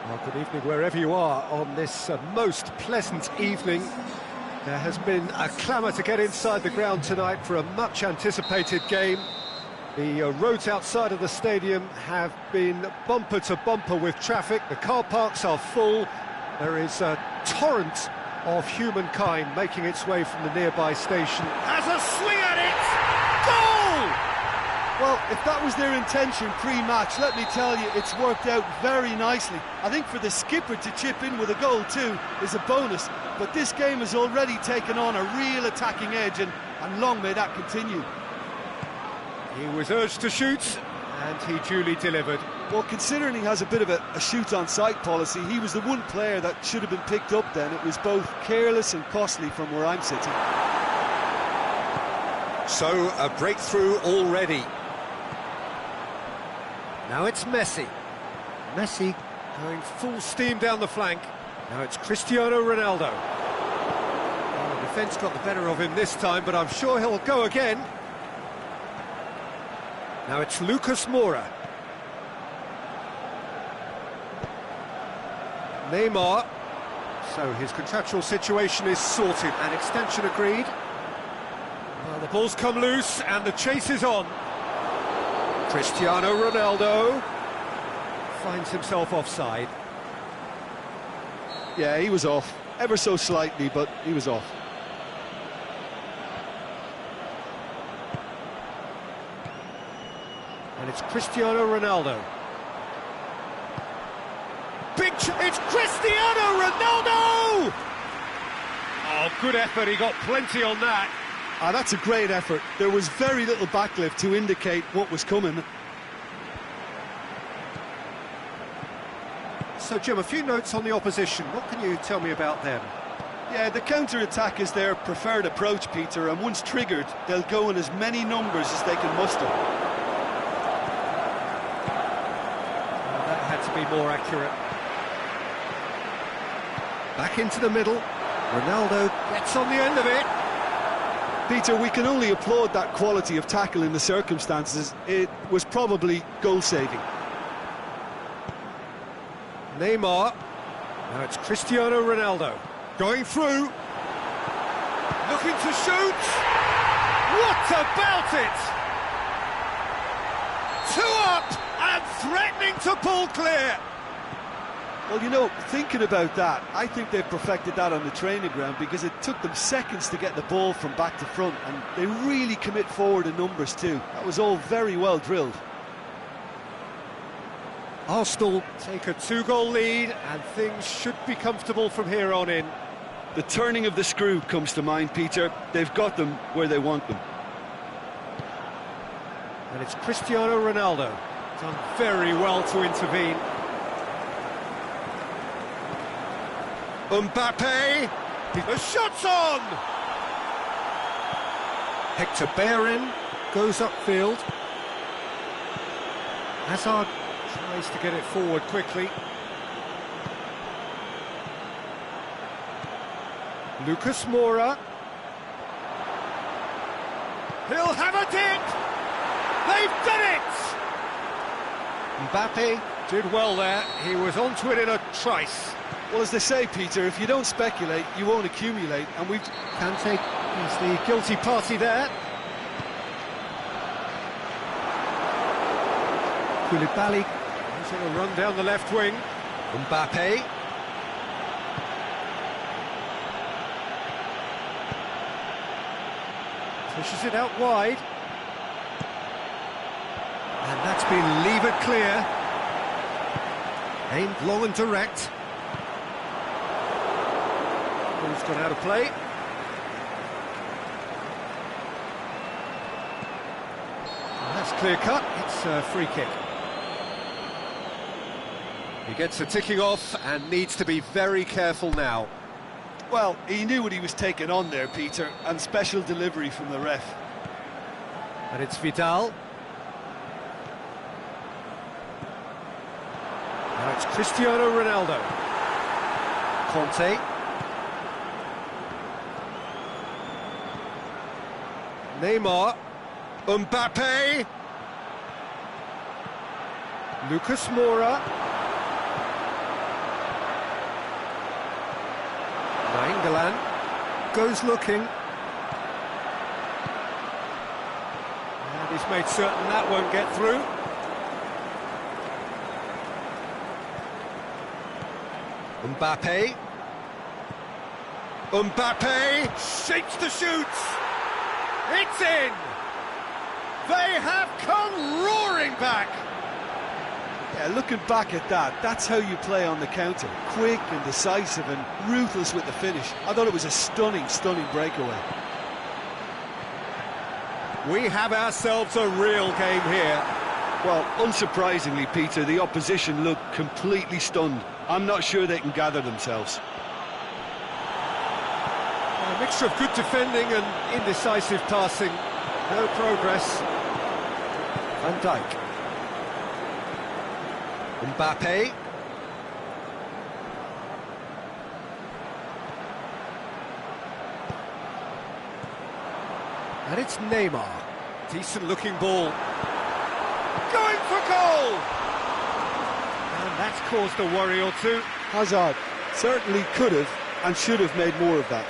Well, good evening wherever you are on this most pleasant evening. There has been a clamour to get inside the ground tonight for a much-anticipated game. The roads outside of the stadium have been bumper to bumper with traffic. The car parks are full. There is a torrent of humankind making its way from the nearby station. Has a swing at it! Goal! Well, if that was their intention pre-match, let me tell you, it's worked out very nicely. I think for the skipper to chip in with a goal too is a bonus, but this game has already taken on a real attacking edge, and long may that continue. He was urged to shoot, and he duly delivered. Well, considering he has a bit of a shoot-on-sight policy, he was the one player that should have been picked up then. It was both careless and costly from where I'm sitting. So, a breakthrough already. Now it's Messi. Messi going full steam down the flank. Now it's Cristiano Ronaldo. Well, the defence got the better of him this time, but I'm sure he'll go again. Now it's Lucas Moura. Neymar. So his contractual situation is sorted. An extension agreed. Well, the ball's come loose and the chase is on. Cristiano Ronaldo finds himself offside. Yeah, he was off. Ever so slightly, but he was off. And it's Cristiano Ronaldo. It's Cristiano Ronaldo! Oh, good effort, he got plenty on that. That's a great effort. There was very little backlift to indicate what was coming. So, Jim, a few notes on the opposition. What can you tell me about them? Yeah, the counter-attack is their preferred approach, Peter, and once triggered, they'll go in as many numbers as they can muster. That had to be more accurate. Back into the middle. Ronaldo gets on the end of it. Peter, we can only applaud that quality of tackle in the circumstances. It was probably goal-saving. Neymar. Now it's Cristiano Ronaldo. Going through. Looking to shoot. What about it? 2 up and threatening to pull clear. Well, you know, thinking about that, I think they've perfected that on the training ground because it took them seconds to get the ball from back to front, and they really commit forward in numbers too. That was all very well drilled. Arsenal take a 2-goal lead, and things should be comfortable from here on in. The turning of the screw comes to mind, Peter. They've got them where they want them. And it's Cristiano Ronaldo. Done very well to intervene. Mbappe, the shot's on! Hector Bellerin goes upfield. Hazard tries to get it forward quickly. Lucas Moura. He'll have a dip! They've done it! Mbappe did well there. He was onto it in a trice. Well, as they say, Peter, if you don't speculate, you won't accumulate, and we've... Kante is the guilty party there. Koulibaly is on a run down the left wing. Mbappe. Pushes it out wide. And that's been levered clear. Aimed long and direct. Ball's gone out of play. And that's clear cut. It's a free kick. He gets a ticking off and needs to be very careful now. Well, he knew what he was taking on there, Peter, and special delivery from the ref. And it's Vidal. Now it's Cristiano Ronaldo. Conte. Neymar. Mbappe. Lucas Moura. Nainggolan goes looking. And he's made certain that won't get through. Mbappe. Mbappe shapes the shoots. It's in. They have come roaring back. Yeah, looking back at that, that's how you play on the counter. Quick and decisive and ruthless with the finish. I thought it was a stunning, stunning breakaway. We have ourselves a real game here. Well, unsurprisingly, Peter, the opposition look completely stunned. I'm not sure they can gather themselves. A mixture of good defending and indecisive passing. No progress. Van Dijk. Mbappe. And it's Neymar. Decent looking ball. Going for goal! And that's caused a worry or two. Hazard certainly could have and should have made more of that.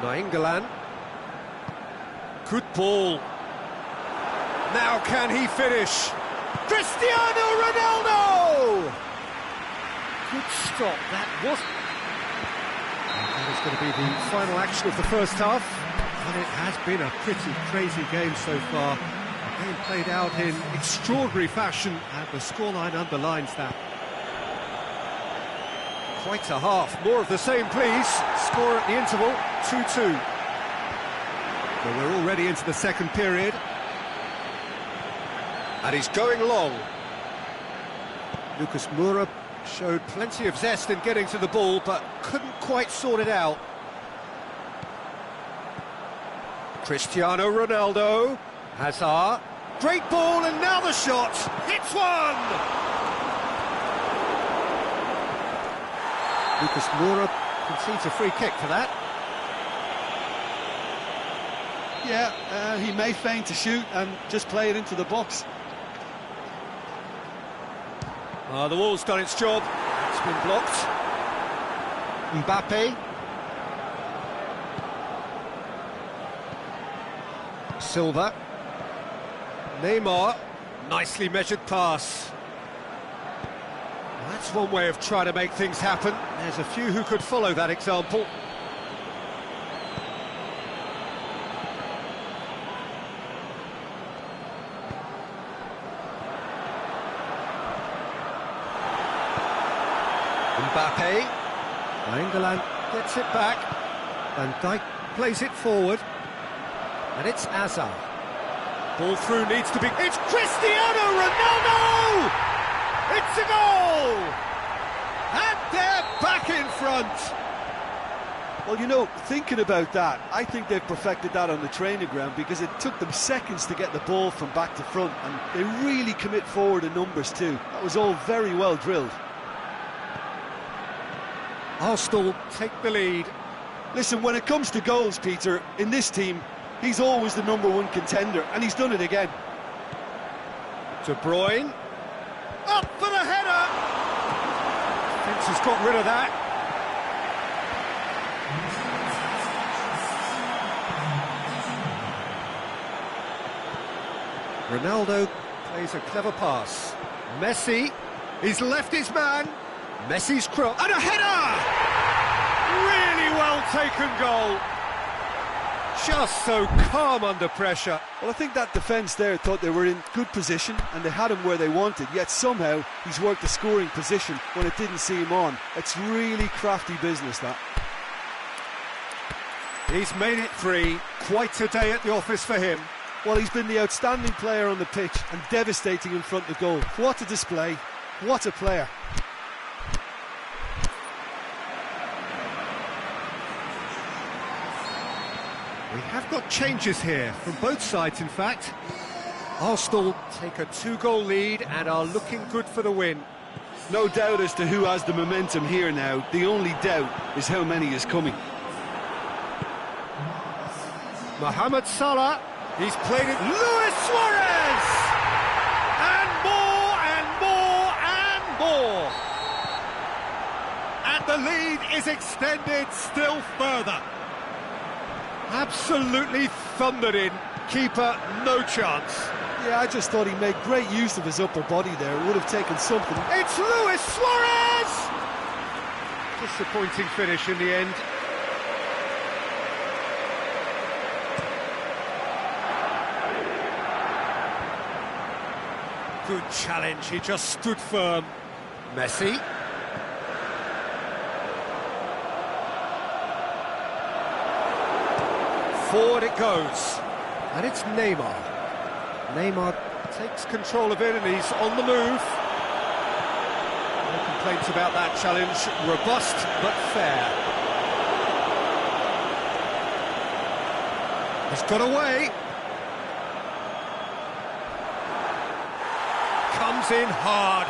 Nainggolan. Good ball. Now can he finish? Cristiano Ronaldo! Good stop, that was... That is going to be the final action of the first half. And it has been a pretty crazy game so far. The game played out in extraordinary fashion, and the scoreline underlines that. Quite a half. More of the same, please. Score at the interval, 2-2. Well, we're already into the second period. And he's going long. Lucas Moura showed plenty of zest in getting to the ball, but couldn't quite sort it out. Cristiano Ronaldo. Hazard. Great ball, and now the shot. Hits one! Lucas Moura concedes a free kick for that. Yeah, he may feign to shoot and just play it into the box. The wall's done its job. It's been blocked. Mbappe. Silva. Neymar. Nicely measured pass. Well, that's one way of trying to make things happen. There's a few who could follow that example. Mbappe. Nainggolan gets it back. Van Dijk plays it forward. And it's Hazard. Ball through needs to be... It's Cristiano Ronaldo! It's a goal! And they're back in front! Well, you know, thinking about that, I think they've perfected that on the training ground because it took them seconds to get the ball from back to front, and they really commit forward in numbers too. That was all very well drilled. Arsenal take the lead. Listen, when it comes to goals, Peter, in this team, he's always the #1 contender, and he's done it again. De Bruyne. Up for the header! Defence has got rid of that. Ronaldo plays a clever pass. Messi, he's left his man. Messi's cross, and a header! Really well taken goal. Just so calm under pressure. Well, I think that defence there thought they were in good position and they had him where they wanted, yet somehow he's worked the scoring position when it didn't see him on. It's really crafty business, that. He's made it 3. Quite a day at the office for him. Well, he's been the outstanding player on the pitch and devastating in front of goal. What a display. What a player. We have got changes here from both sides, in fact. Arsenal take a 2-goal lead and are looking good for the win. No doubt as to who has the momentum here now. The only doubt is how many is coming. Mohamed Salah, he's played it. Luis Suarez! And more and more and more! And the lead is extended still further. Absolutely thundered in. Keeper, no chance. Yeah, I just thought he made great use of his upper body there. It would have taken something. It's Luis Suarez! Disappointing finish in the end. Good challenge, he just stood firm. Messi. Forward it goes. And it's Neymar. Neymar takes control of it and he's on the move. No complaints about that challenge. Robust but fair. He's got away. Comes in hard,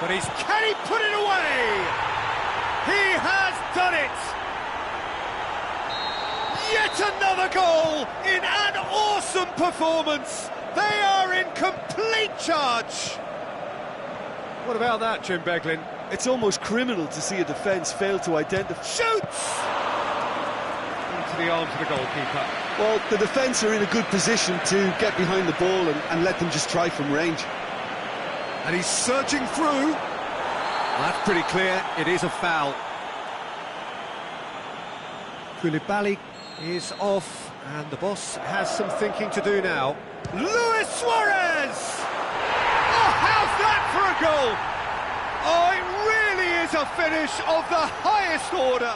but can he put it away? He has done it! Yet another goal in an awesome performance! They are in complete charge! What about that, Jim Beglin? It's almost criminal to see a defence fail to identify... Shoots! Into the arms of the goalkeeper. Well, the defence are in a good position to get behind the ball and let them just try from range. And he's surging through. That's pretty clear, it is a foul. Koulibaly is off, and the boss has some thinking to do now. Luis Suarez! Oh, how's that for a goal? Oh, it really is a finish of the highest order.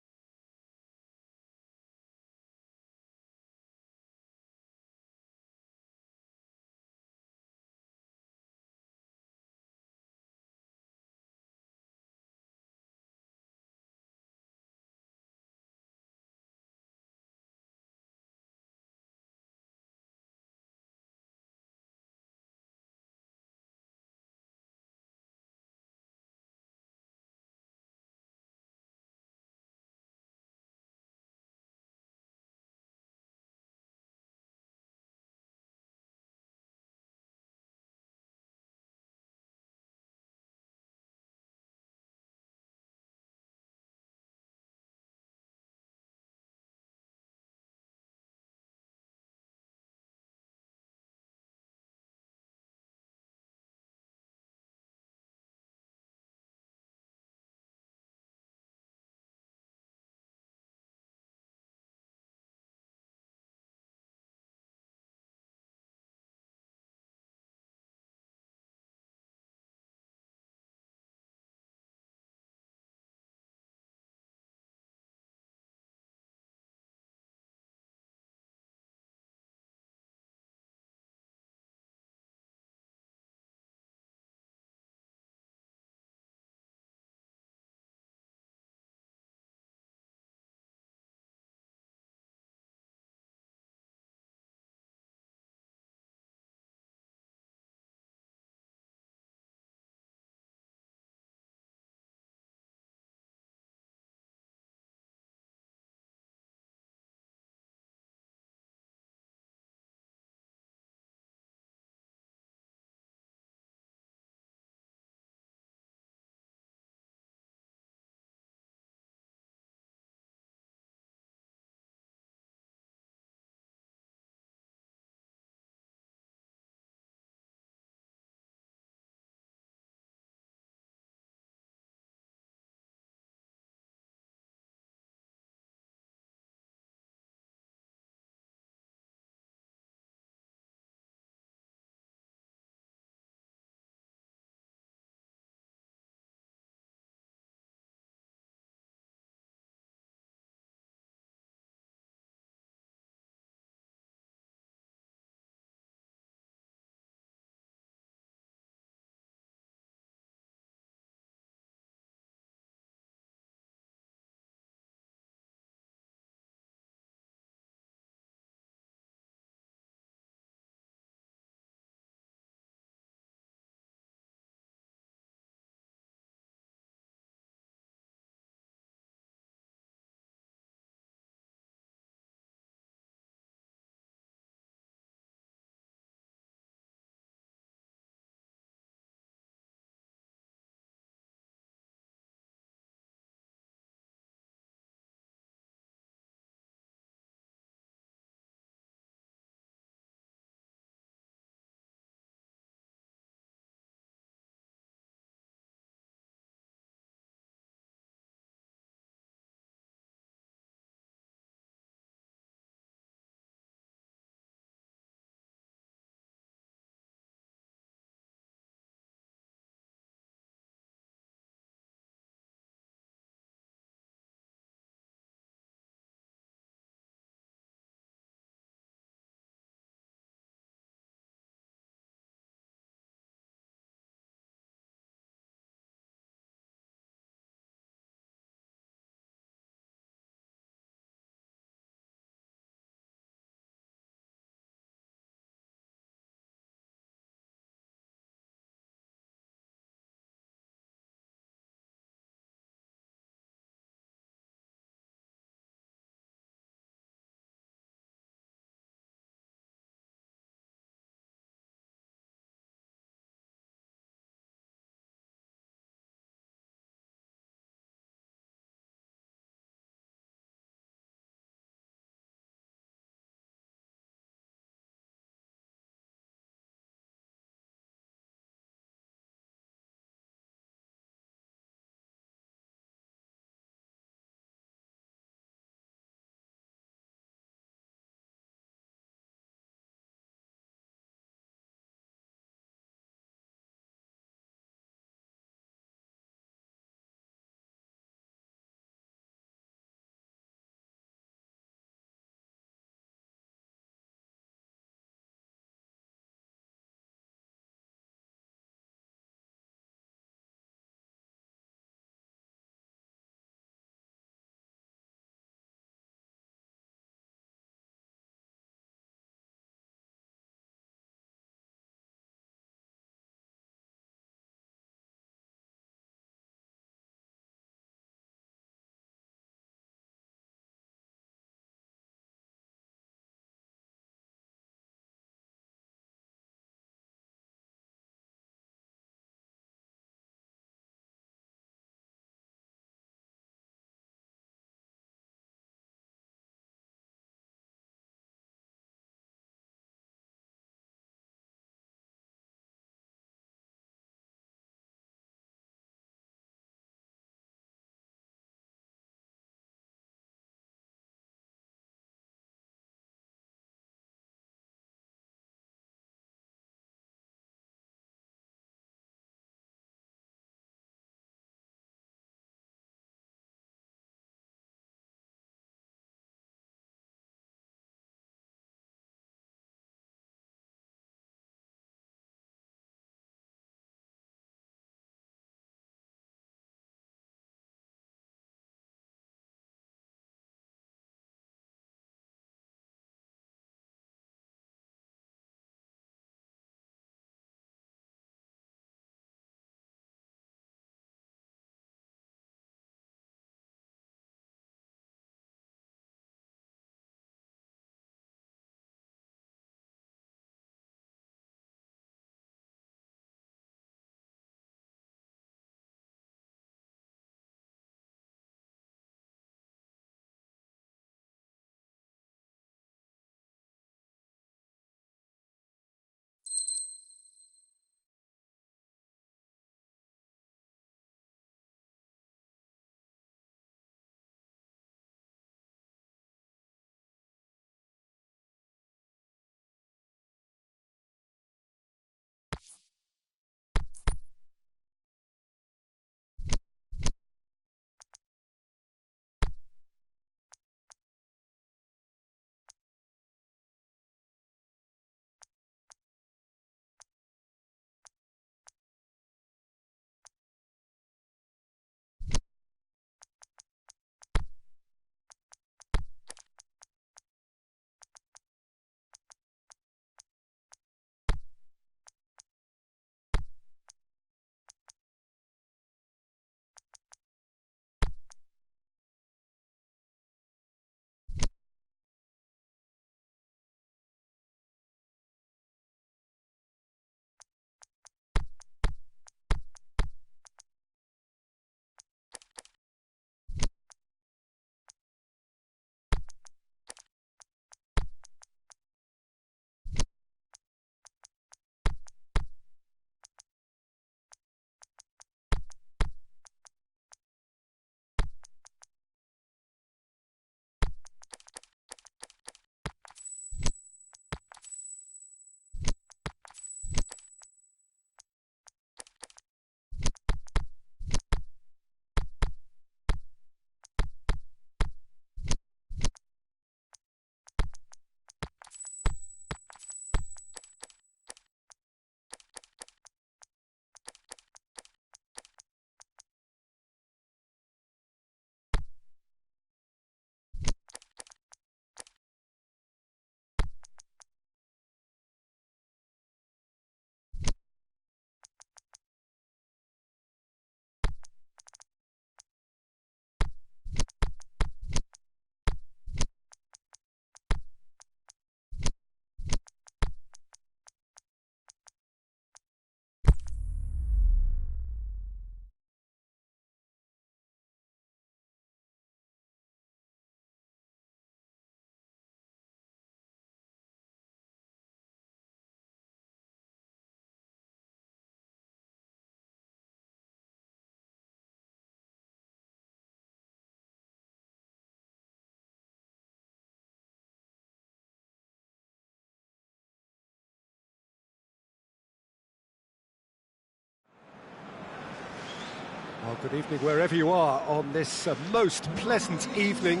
Good evening wherever you are on this most pleasant evening.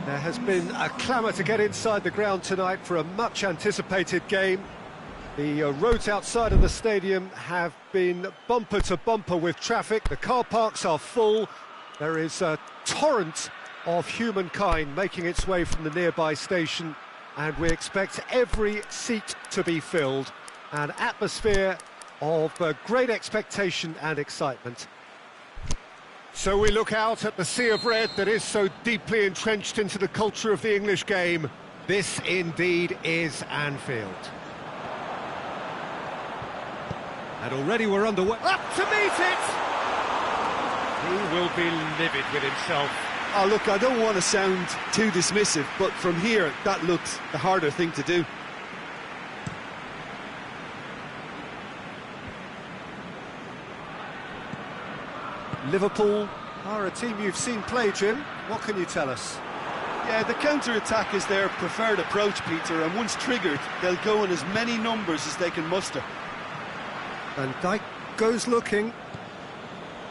There has been a clamour to get inside the ground tonight for a much anticipated game. The roads outside of the stadium have been bumper to bumper with traffic. The car parks are full. There is a torrent of humankind making its way from the nearby station, and we expect every seat to be filled. An atmosphere of great expectation and excitement. So we look out at the sea of red that is so deeply entrenched into the culture of the English game. This indeed is Anfield. And already we're underway. Up to meet it! He will be livid with himself. Oh, look, I don't want to sound too dismissive, but from here, that looks the harder thing to do. Liverpool are a team you've seen play, Jim. What can you tell us? Yeah, the counter-attack is their preferred approach, Peter, and once triggered, they'll go in as many numbers as they can muster. Van Dijk goes looking.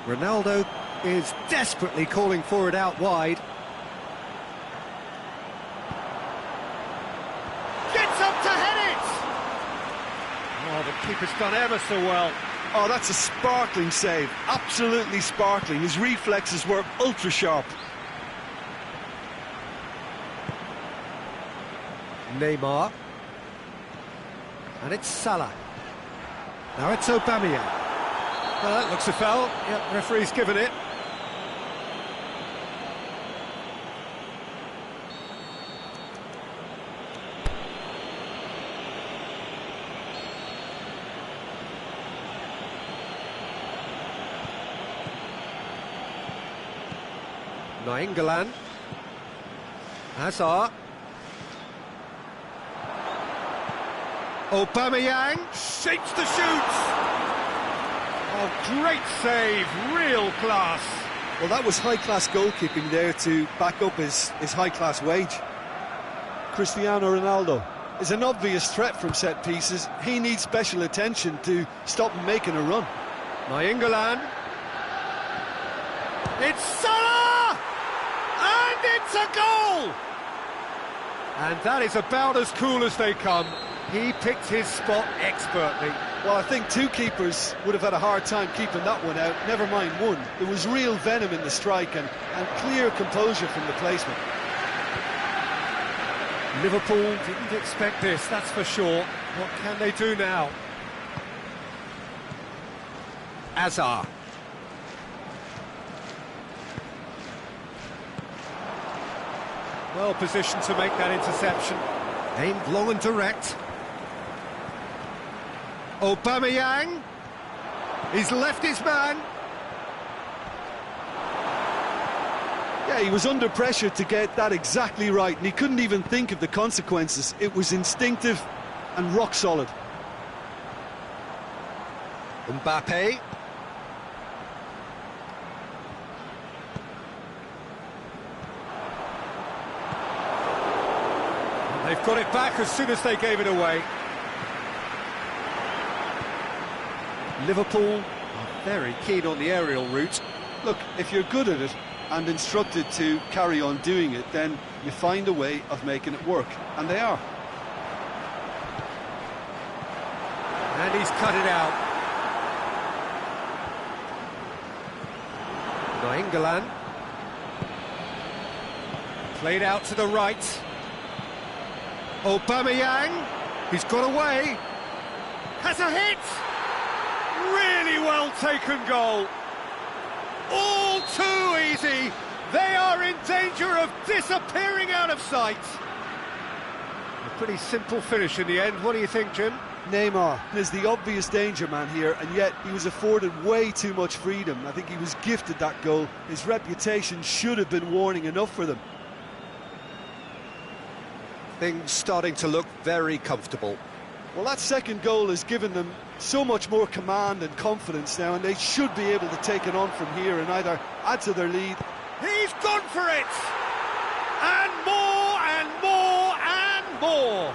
Ronaldo is desperately calling for it out wide. Gets up to head it! Oh, the keeper's done ever so well. Oh, that's a sparkling save. Absolutely sparkling. His reflexes were ultra-sharp. Neymar. And it's Salah. Now it's Aubameyang. Well, that looks a foul. Yep, referee's given it. Nainggolan. Hazard. Aubameyang shapes the shoot. Oh, great save, real class. Well, that was high-class goalkeeping there to back up his high-class wage. Cristiano Ronaldo is an obvious threat from set pieces. He needs special attention to stop him making a run. Nainggolan. It's Salah! And it's a goal! And that is about as cool as they come. He picked his spot expertly. Well, I think two keepers would have had a hard time keeping that one out, never mind one. There was real venom in the strike and clear composure from the placement. Liverpool didn't expect this, that's for sure. What can they do now? Hazard. Well positioned to make that interception. Aimed long and direct. Aubameyang. He's left his man. Yeah, he was under pressure to get that exactly right, and he couldn't even think of the consequences. It was instinctive and rock solid. Mbappe. They've got it back as soon as they gave it away. Liverpool are very keen on the aerial route. Look, if you're good at it and instructed to carry on doing it, then you find a way of making it work, and they are. And he's cut it out. Nainggolan. Played out to the right. Aubameyang, he's got away, has a hit, really well taken goal, all too easy, they are in danger of disappearing out of sight. A pretty simple finish in the end, what do you think, Jim? Neymar is the obvious danger man here, and yet he was afforded way too much freedom. I think he was gifted that goal. His reputation should have been warning enough for them. Things starting to look very comfortable. Well, that second goal has given them so much more command and confidence now, and they should be able to take it on from here and either add to their lead. He's gone for it! And more and more and more!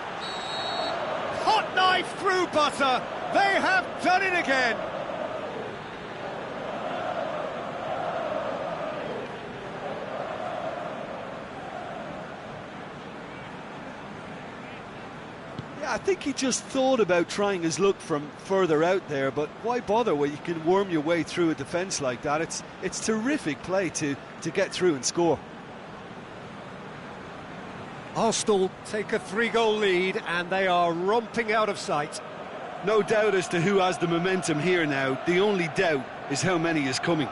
Hot knife through butter, they have done it again! I think he just thought about trying his luck from further out there, but why bother when you can worm your way through a defence like that? It's terrific play to get through and score. Arsenal take a 3-goal lead and they are romping out of sight. No doubt as to who has the momentum here now. The only doubt is how many is coming.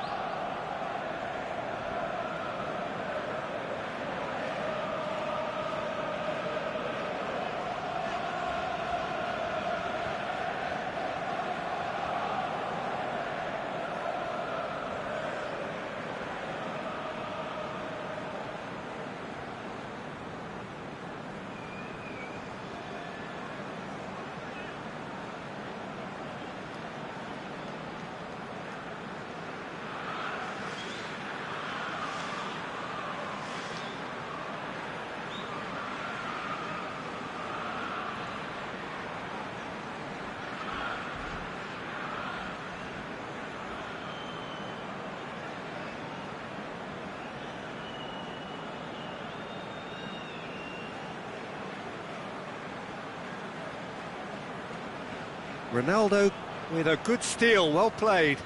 Ronaldo with a good steal, well played.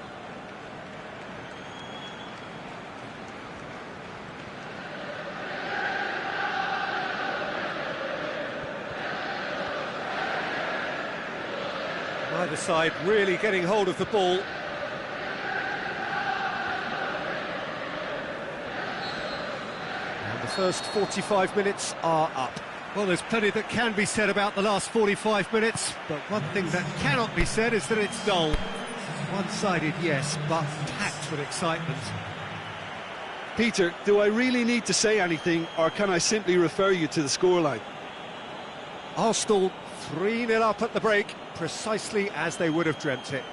Neither side really getting hold of the ball. And the first 45 minutes are up. Well, there's plenty that can be said about the last 45 minutes, but one thing that cannot be said is that it's dull. One-sided, yes, but packed with excitement. Peter, do I really need to say anything, or can I simply refer you to the scoreline? Arsenal 3-0 up at the break, precisely as they would have dreamt it.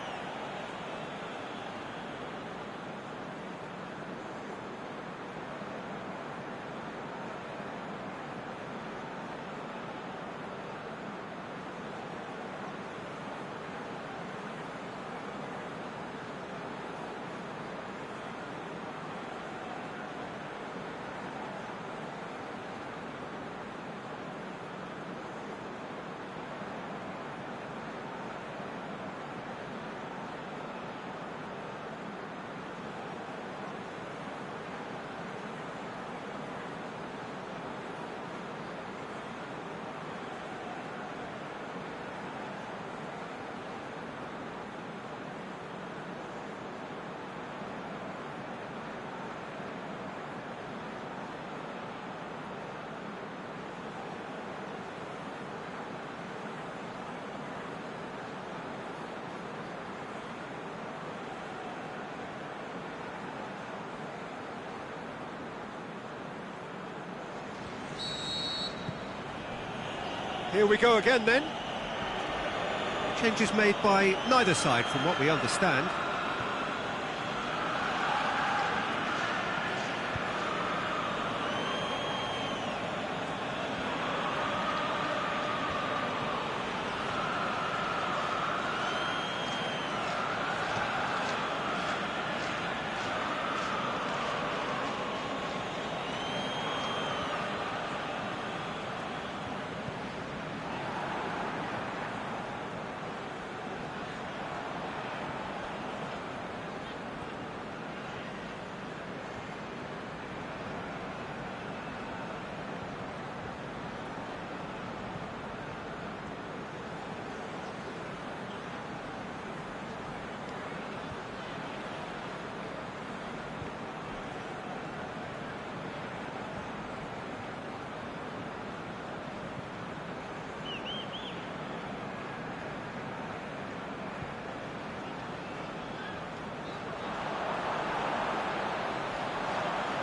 Here we go again then. Changes made by neither side from what we understand.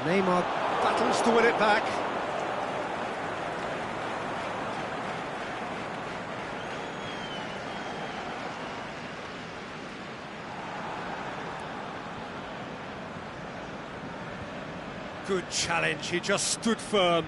Neymar battles to win it back. Good challenge, he just stood firm.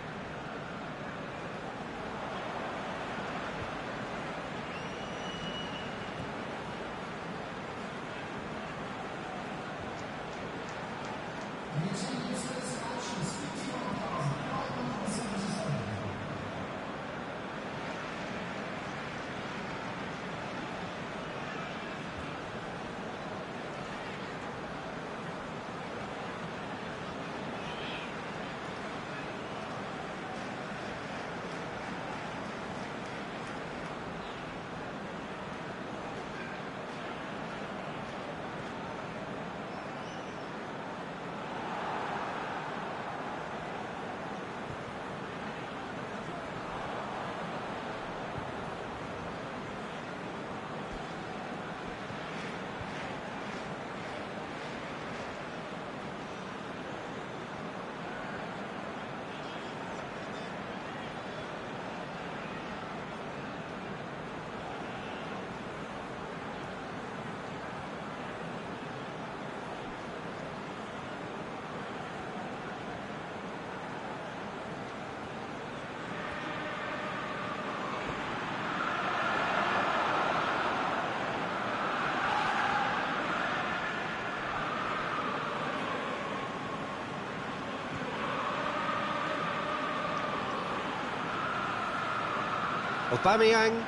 Aubameyang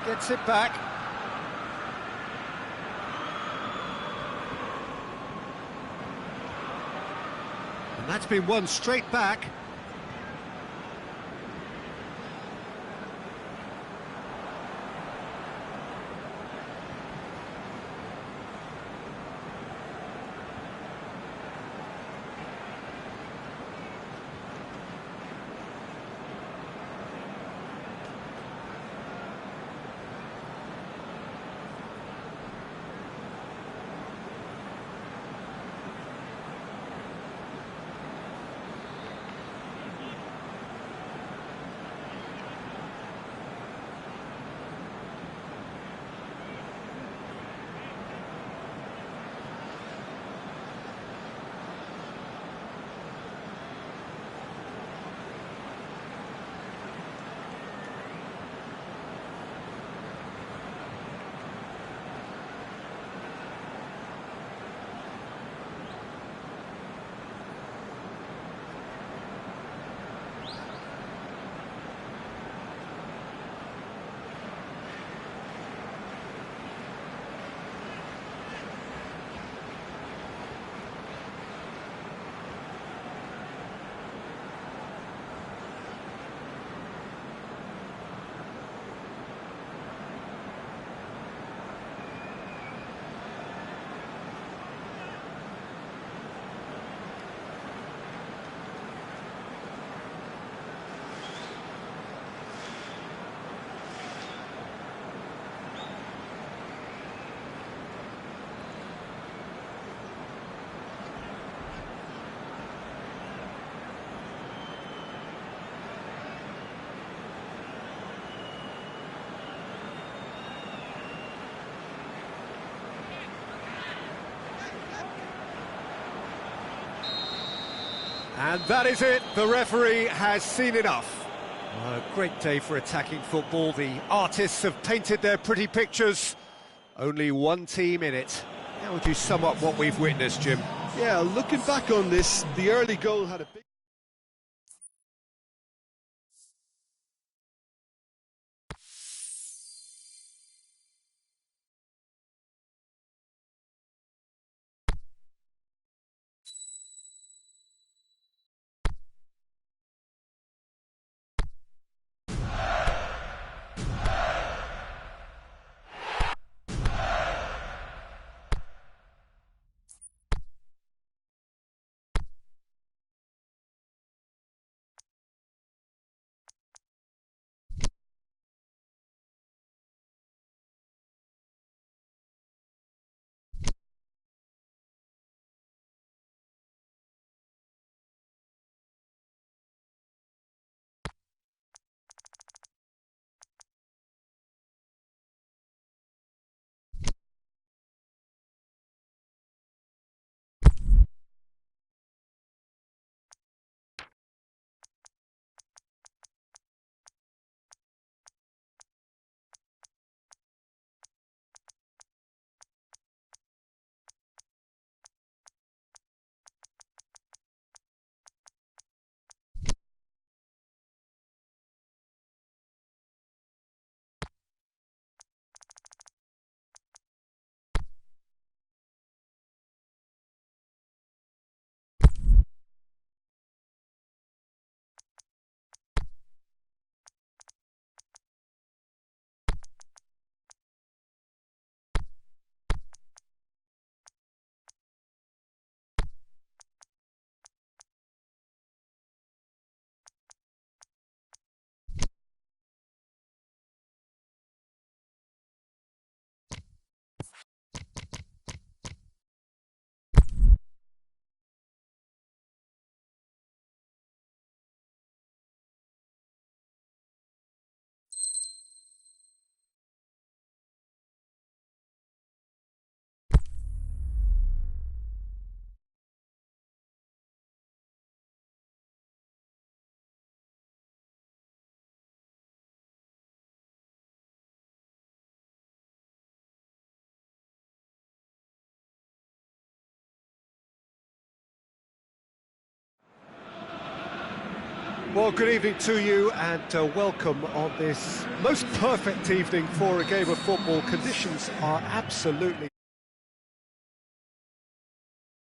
gets it back. And that's been won straight back. And that is it, the referee has seen enough. A great day for attacking football. The artists have painted their pretty pictures. Only one team in it. How would you sum up what we've witnessed, Jim? Yeah, looking back on this, the early goal had a big... Well, good evening to you and welcome on this most perfect evening for a game of football. Conditions are absolutely